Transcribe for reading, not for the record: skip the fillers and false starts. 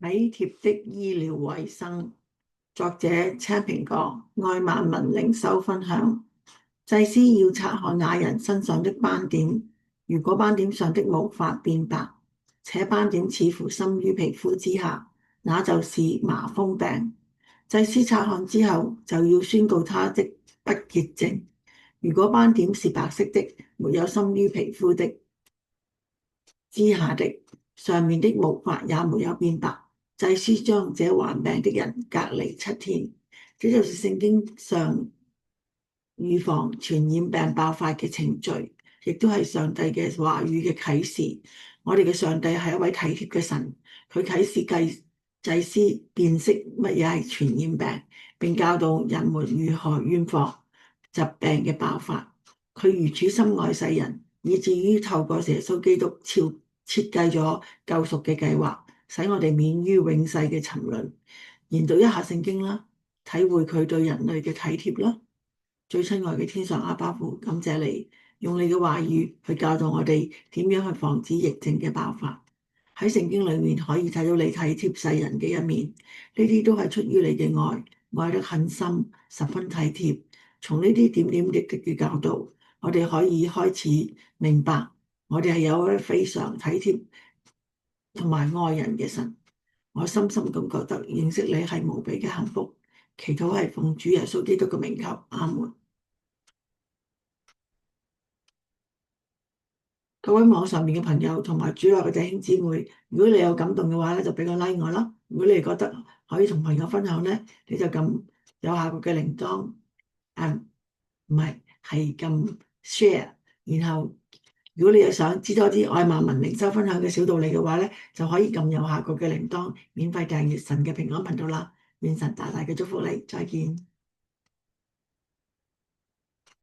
體貼的醫療衛生，作者青蘋果，愛萬民靈修分享。祭司要察看那人身上的斑點，如果斑點上的毛髮變白，且斑點似乎深於皮膚之下，那就是麻風病。祭司察看之後，就要宣告他的不潔淨。如果斑點是白色的，沒有深於皮膚的之下的，上面的毛髮也沒有變白，祭司將這患病的人隔離7天。這就是聖經上預防傳染病爆發嘅程序，亦都係上帝嘅話語嘅啟示。我哋嘅上帝係一位體貼嘅神，佢啟示祭司辨識乜嘢係傳染病，並教導人們如何預防疾病嘅爆發。佢如此深愛世人，以至於透過耶穌基督設計咗救贖嘅計劃，使我哋免於永世嘅沉淪。研讀一下聖經啦，體會佢對人類嘅體貼啦。最親愛嘅天上阿爸父，感謝你用你嘅話語去教導我哋點樣去防止疫症嘅爆發。喺聖經裏面可以睇到你體貼世人嘅一面，呢啲都係出於你嘅愛，愛得很深，十分體貼。從呢啲點點滴滴嘅教導，我哋可以開始明白，我哋係有一位非常體貼同埋愛人嘅神。我深深咁覺得認識你係無比嘅幸福。祈禱係奉主耶穌基督嘅名求，阿門。各位網上面嘅朋友同埋主內嘅弟兄姊妹，如果你有感動嘅話咧，就俾個 like 我啦。如果你覺得可以同朋友分享咧，你就撳右下角嘅鈴鐺，唔係撳 share。然後如果你又想知多啲愛萬民靈修分享嘅小道理嘅話咧，就可以撳右下角嘅鈴鐺，免費訂閱神嘅平安頻道啦。願神大大嘅祝福你，再見。